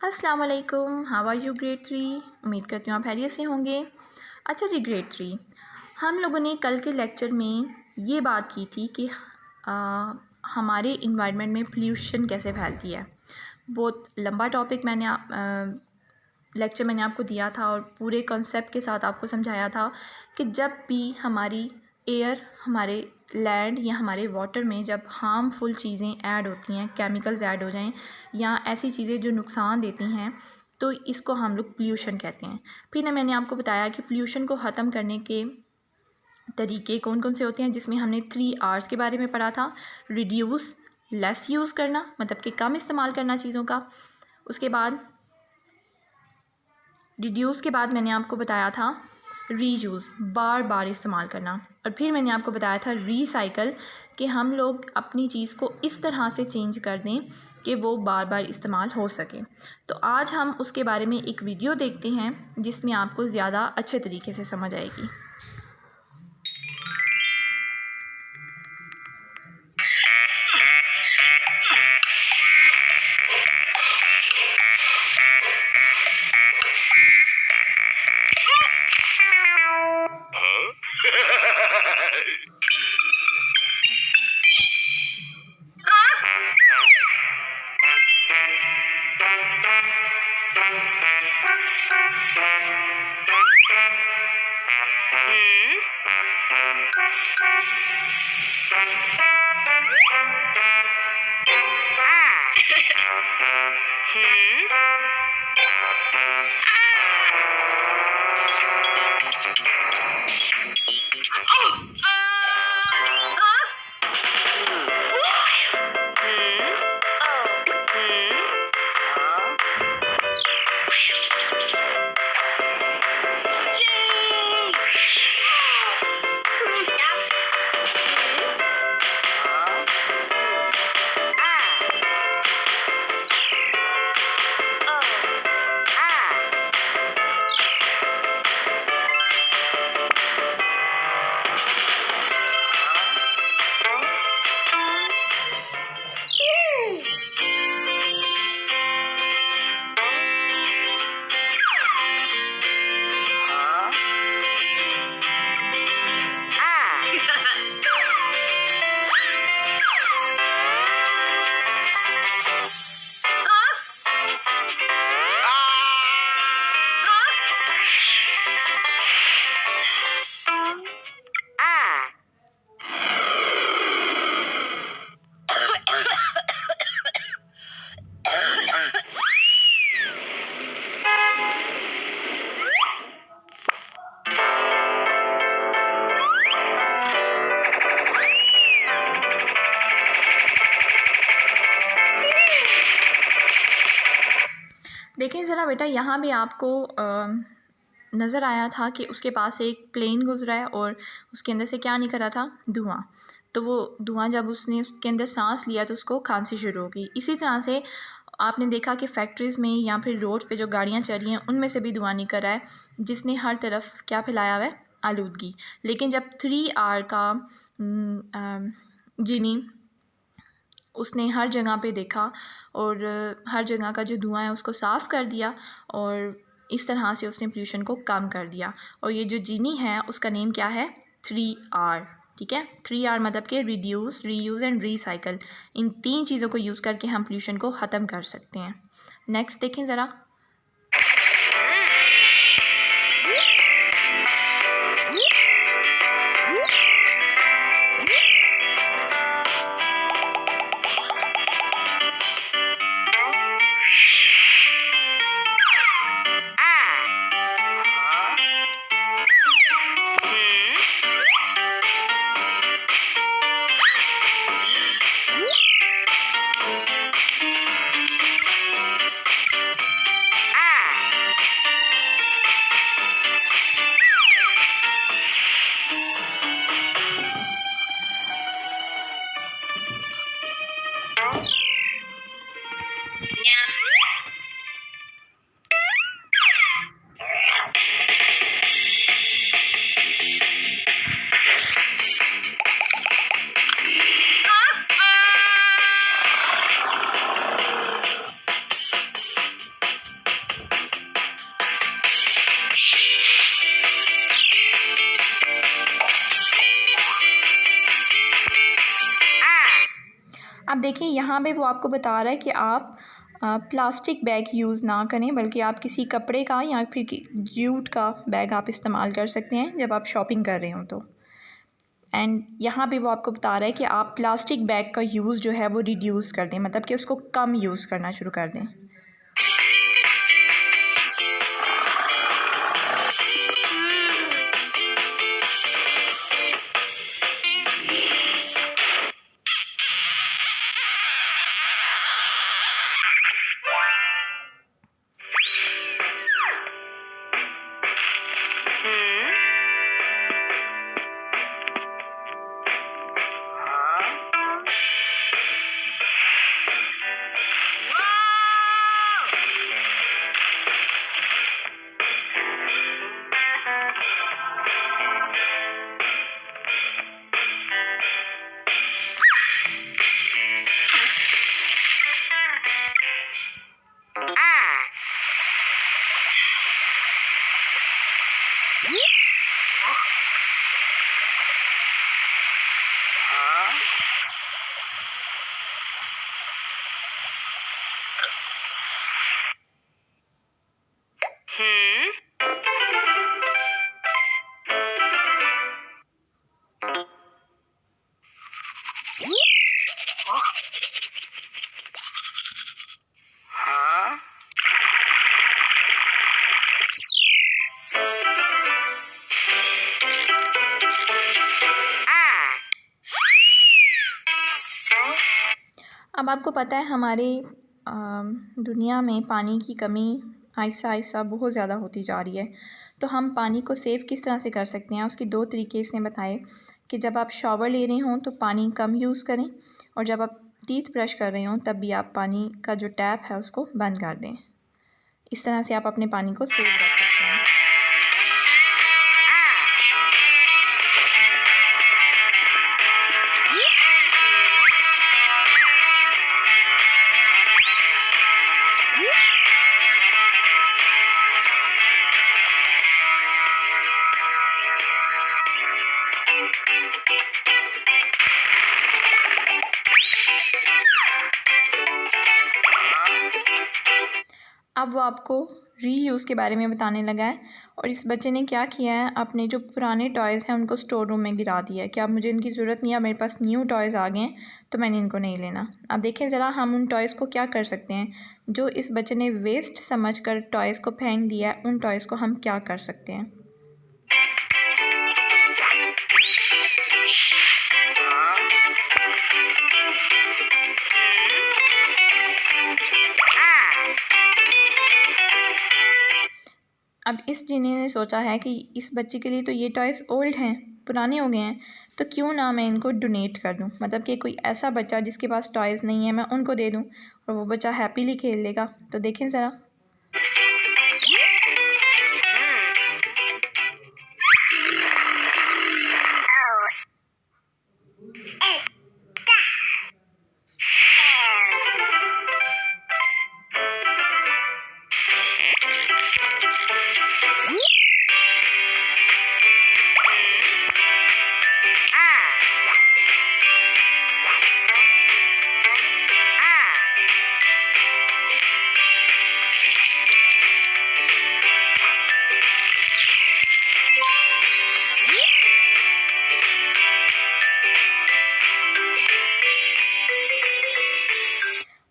अस्सलाम वालेकुम, how are you grade 3। उम्मीद करती हूँ आप खैरियत से होंगे। अच्छा जी ग्रेड 3, हम लोगों ने कल के लेक्चर में ये बात की थी कि हमारे इन्वायरमेंट में पोल्यूशन कैसे फैलती है। बहुत लंबा टॉपिक लेक्चर मैंने आपको दिया था और पूरे कॉन्सेप्ट के साथ आपको समझाया था कि जब भी हमारी एयर, हमारे लैंड या हमारे वाटर में जब हार्मफुल चीज़ें ऐड होती हैं, केमिकल्स ऐड हो जाएं या ऐसी चीज़ें जो नुकसान देती हैं, तो इसको हम लोग पोल्यूशन कहते हैं। फिर ना मैंने आपको बताया कि पोल्यूशन को ख़त्म करने के तरीके कौन कौन से होते हैं, जिसमें हमने 3 R's के बारे में पढ़ा था। रिड्यूस, लेस यूज़ करना, मतलब कि कम इस्तेमाल करना चीज़ों का। उसके बाद रिड्यूस के बाद मैंने आपको बताया था रीयूज़, बार बार इस्तेमाल करना। और फिर मैंने आपको बताया था रीसाइकल, कि हम लोग अपनी चीज़ को इस तरह से चेंज कर दें कि वो बार बार इस्तेमाल हो सके। तो आज हम उसके बारे में एक वीडियो देखते हैं जिसमें आपको ज़्यादा अच्छे तरीके से समझ आएगी। देखें ज़रा बेटा, यहाँ भी आपको नज़र आया था कि उसके पास एक प्लेन गुजरा है और उसके अंदर से क्या निकल रहा था, धुआं। तो वो धुआं जब उसने उसके अंदर सांस लिया तो उसको खांसी शुरू हो गई। इसी तरह से आपने देखा कि फैक्ट्रीज़ में या फिर रोड पे जो गाड़ियाँ चल रही हैं उनमें से भी धुआं निकल रहा है, जिसने हर तरफ क्या फैलाया हुआ है, आलूदगी। लेकिन जब 3R का जीनी उसने हर जगह पे देखा और हर जगह का जो धुआं है उसको साफ़ कर दिया और इस तरह से उसने पोल्यूशन को कम कर दिया। और ये जो जीनी है उसका नेम क्या है, 3R। ठीक है, 3R मतलब कि रिड्यूस, रीयूज़ एंड रीसाइकल। इन 3 चीज़ों को यूज़ करके हम पोल्यूशन को ख़त्म कर सकते हैं। नेक्स्ट देखें ज़रा। देखिए यहाँ पे वो आपको बता रहा है कि आप प्लास्टिक बैग यूज़ ना करें, बल्कि आप किसी कपड़े का या फिर जूट का बैग आप इस्तेमाल कर सकते हैं जब आप शॉपिंग कर रहे हो तो। एंड यहाँ पे वो आपको बता रहा है कि आप प्लास्टिक बैग का यूज़ जो है वो रिड्यूस कर दें, मतलब कि उसको कम यूज़ करना शुरू कर दें। अब आपको पता है हमारे दुनिया में पानी की कमी आहिस्ता आहिस्ता बहुत ज़्यादा होती जा रही है। तो हम पानी को सेव किस तरह से कर सकते हैं, उसके 2 तरीके इसने बताए कि जब आप शावर ले रहे हों तो पानी कम यूज़ करें, और जब आप टीथ ब्रश कर रहे हों तब भी आप पानी का जो टैप है उसको बंद कर दें। इस तरह से आप अपने पानी को सेव रख सकते हैं। अब वो आपको रीयूज़ के बारे में बताने लगा है, और इस बच्चे ने क्या किया है, अपने जो पुराने टॉयज़ हैं उनको स्टोर रूम में गिरा दिया है कि अब मुझे इनकी ज़रूरत नहीं है, मेरे पास न्यू टॉयज़ आ गए हैं तो मैंने इनको नहीं लेना। अब देखें ज़रा हम उन टॉयज़ को क्या कर सकते हैं जो इस बच्चे ने वेस्ट समझकर टॉयज़ को फेंक दिया है, उन टॉयज़ को हम क्या कर सकते हैं। अब इस जिन्नी ने सोचा है कि इस बच्चे के लिए तो ये टॉयज़ ओल्ड हैं, पुराने हो गए हैं, तो क्यों ना मैं इनको डोनेट कर दूं, मतलब कि कोई ऐसा बच्चा जिसके पास टॉयज़ नहीं है मैं उनको दे दूं और वो बच्चा हैप्पीली खेल लेगा। तो देखें ज़रा।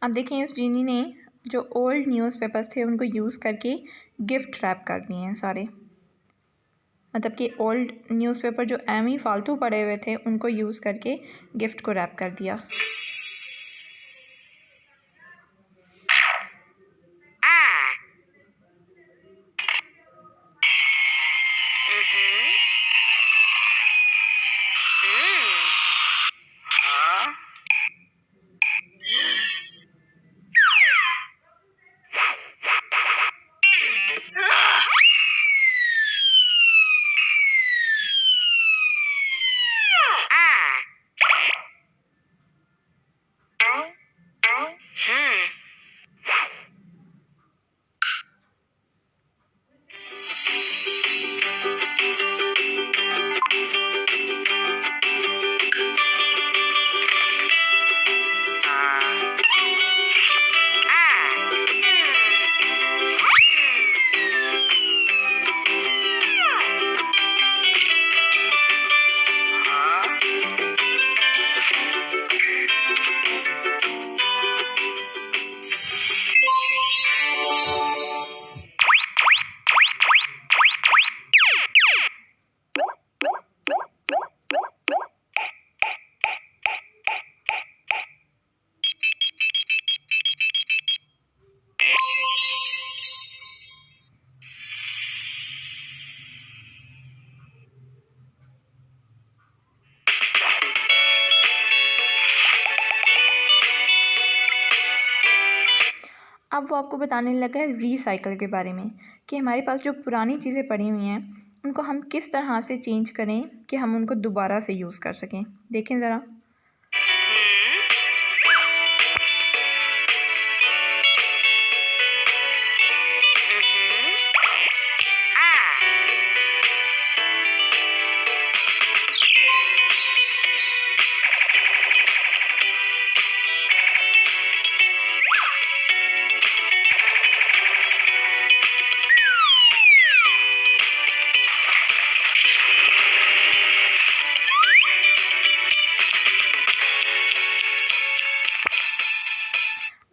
अब देखें इस जीनी ने जो ओल्ड न्यूज़पेपर्स थे उनको यूज़ करके गिफ्ट रैप कर दिए हैं सारे, मतलब कि ओल्ड न्यूज़पेपर जो एम ही फालतू पड़े हुए थे उनको यूज़ करके गिफ्ट को रैप कर दिया। अब वो आपको बताने लगा है रीसाइकल के बारे में, कि हमारे पास जो पुरानी चीज़ें पड़ी हुई हैं उनको हम किस तरह से चेंज करें कि हम उनको दोबारा से यूज़ कर सकें। देखें ज़रा।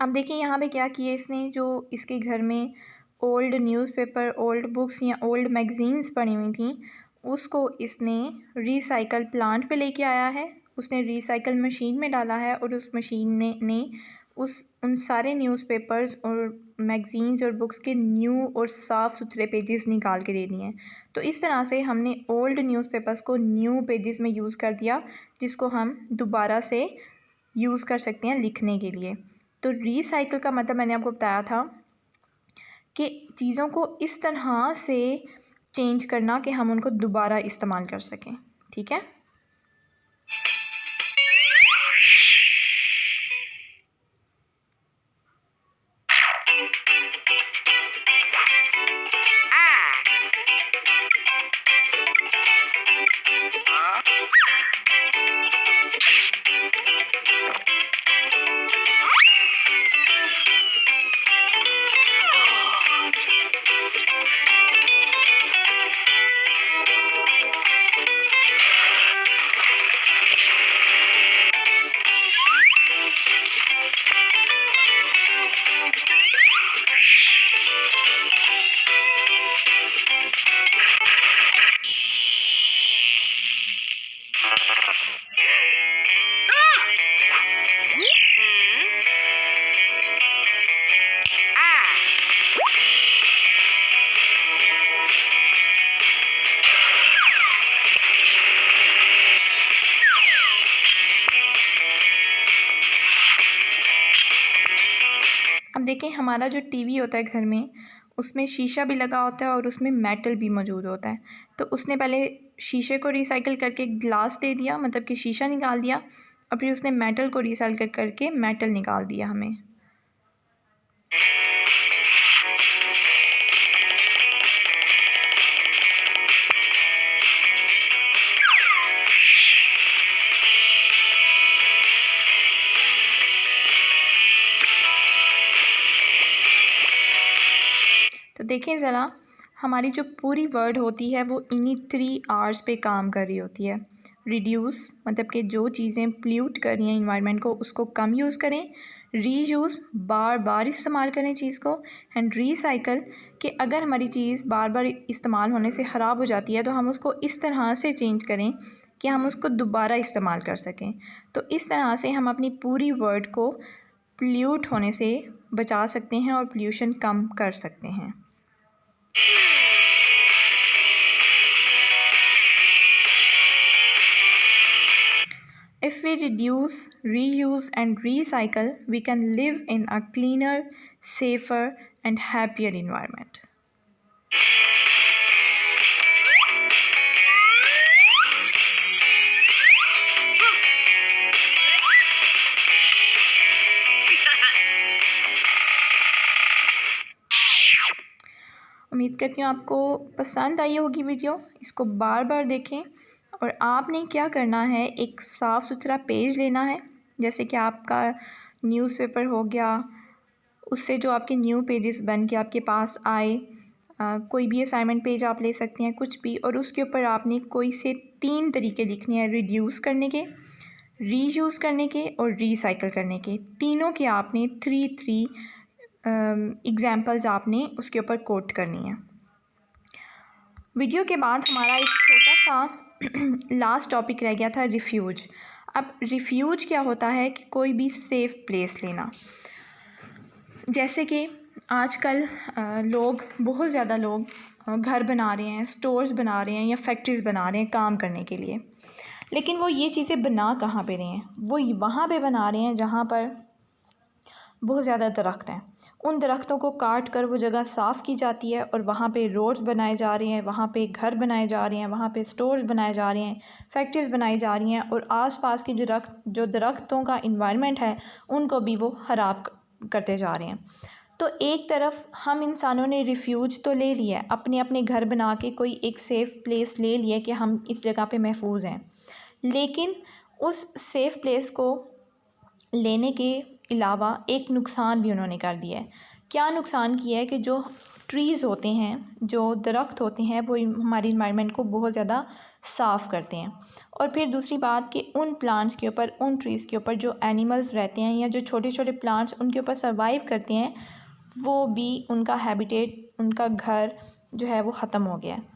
अब देखिए यहाँ पे क्या किया इसने, जो इसके घर में ओल्ड न्यूज़पेपर, ओल्ड बुक्स या ओल्ड मैगज़ीन्स पड़ी हुई थी, उसको इसने रीसाइकल प्लांट पे लेके आया है। उसने रीसाइकल मशीन में डाला है और उस मशीन ने उन सारे न्यूज़पेपर्स और मैगज़ीन्स और बुक्स के न्यू और साफ़ सुथरे पेजेस निकाल के दे दिए हैं। तो इस तरह से हमने ओल्ड न्यूज़पेपर्स को न्यू पेजेस में यूज़ कर दिया, जिसको हम दोबारा से यूज़ कर सकते हैं लिखने के लिए। तो रीसाइकिल का मतलब मैंने आपको बताया था कि चीज़ों को इस तरह से चेंज करना कि हम उनको दोबारा इस्तेमाल कर सकें। ठीक है। अब देखें, हमारा जो टीवी होता है घर में, उसमें शीशा भी लगा होता है और उसमें मेटल भी मौजूद होता है। तो उसने पहले शीशे को रिसाइकिल करके ग्लास दे दिया, मतलब कि शीशा निकाल दिया, और फिर उसने मेटल को रिसाइकिल करके मेटल निकाल दिया हमें। तो देखें ज़रा, हमारी जो पूरी वर्ड होती है वो इन्हीं 3 R's पे काम कर रही होती है। रिड्यूस, मतलब कि जो चीज़ें पोल्यूट कर रही हैं इन्वायरमेंट को, उसको कम यूज़ करें। रीयूज़, बार बार इस्तेमाल करें चीज़ को। एंड रीसाइकल, कि अगर हमारी चीज़ बार बार इस्तेमाल होने से ख़राब हो जाती है तो हम उसको इस तरह से चेंज करें कि हम उसको दोबारा इस्तेमाल कर सकें। तो इस तरह से हम अपनी पूरी वर्ड को पोल्यूट होने से बचा सकते हैं और पोल्यूशन कम कर सकते हैं। If we reduce, reuse and recycle, we can live in a cleaner, safer and happier environment. उम्मीद करती हूँ आपको पसंद आई होगी वीडियो। इसको बार बार देखें और आपने क्या करना है, एक साफ़ सुथरा पेज लेना है, जैसे कि आपका न्यूज़पेपर हो गया, उससे जो आपके न्यू पेजेस बन के आपके पास आए, कोई भी असाइनमेंट पेज आप ले सकते हैं, कुछ भी, और उसके ऊपर आपने कोई से 3 तरीके लिखने हैं, रिड्यूस करने के, रीयूज़ करने के और रीसाइकिल करने के। तीनों के आपने 3 एग्ज़ाम्पल्स आपने उसके ऊपर कोट करनी है। वीडियो के बाद हमारा एक छोटा सा लास्ट टॉपिक रह गया था, रिफ्यूज। अब रिफ्यूज क्या होता है कि कोई भी सेफ़ प्लेस लेना। जैसे कि आजकल बहुत ज़्यादा लोग घर बना रहे हैं, स्टोर्स बना रहे हैं या फैक्ट्रीज़ बना रहे हैं काम करने के लिए, लेकिन वो ये चीज़ें बना कहाँ पे रहे हैं? वो वहाँ पे बना रहे हैं जहाँ पर बहुत ज़्यादा दरख्त हैं। उन दरख्तों को काट कर वो जगह साफ़ की जाती है और वहाँ पे रोड्स बनाए जा रहे हैं, वहाँ पे घर बनाए जा रहे हैं, वहाँ पे स्टोर्स बनाए जा रहे हैं, फैक्ट्रीज़ बनाई जा रही हैं और आसपास की जो दरख्तों का इन्वायरमेंट है उनको भी वो ख़राब करते जा रहे हैं। तो एक तरफ हम इंसानों ने रिफ्यूज तो ले लिया है, अपने अपने घर बना के कोई एक सेफ़ प्लेस ले लिया कि हम इस जगह पे महफूज हैं, लेकिन उस सेफ़ प्लेस को लेने के अलावा एक नुकसान भी उन्होंने कर दिया है। क्या नुकसान किया है कि जो ट्रीज़ होते हैं, जो दरख्त होते हैं, वो हमारी इन्वायरमेंट को बहुत ज़्यादा साफ़ करते हैं। और फिर दूसरी बात कि उन प्लांट्स के ऊपर, उन ट्रीज़ के ऊपर जो एनिमल्स रहते हैं या जो छोटे छोटे प्लांट्स उनके ऊपर सर्वाइव करते हैं, वो भी उनका हैबिटेट, उनका घर जो है वो ख़त्म हो गया है।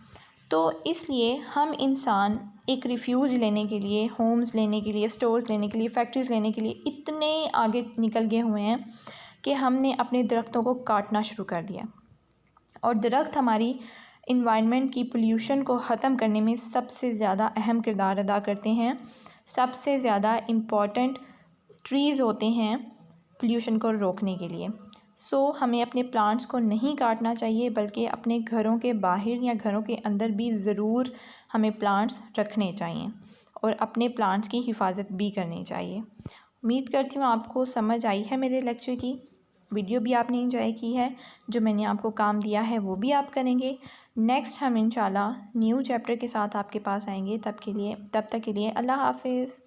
तो इसलिए हम इंसान एक रिफ्यूज लेने के लिए, होम्स लेने के लिए, स्टोर्स लेने के लिए, फैक्ट्रीज़ लेने के लिए इतने आगे निकल गए हुए हैं कि हमने अपने दरख्तों को काटना शुरू कर दिया। और दरख्त हमारी इन्वायरमेंट की पोल्यूशन को ख़त्म करने में सबसे ज़्यादा अहम किरदार अदा करते हैं। सबसे ज़्यादा इम्पॉर्टेंट ट्रीज़ होते हैं पोल्यूशन को रोकने के लिए। हमें अपने प्लांट्स को नहीं काटना चाहिए, बल्कि अपने घरों के बाहर या घरों के अंदर भी ज़रूर हमें प्लांट्स रखने चाहिए और अपने प्लांट्स की हिफाजत भी करनी चाहिए। उम्मीद करती हूँ आपको समझ आई है मेरे लेक्चर की, वीडियो भी आपने एंजॉय की है, जो मैंने आपको काम दिया है वो भी आप करेंगे। नेक्स्ट हम इंशाल्लाह न्यू चैप्टर के साथ आपके पास आएंगे। तब तक के लिए अल्लाह हाफ़िज़।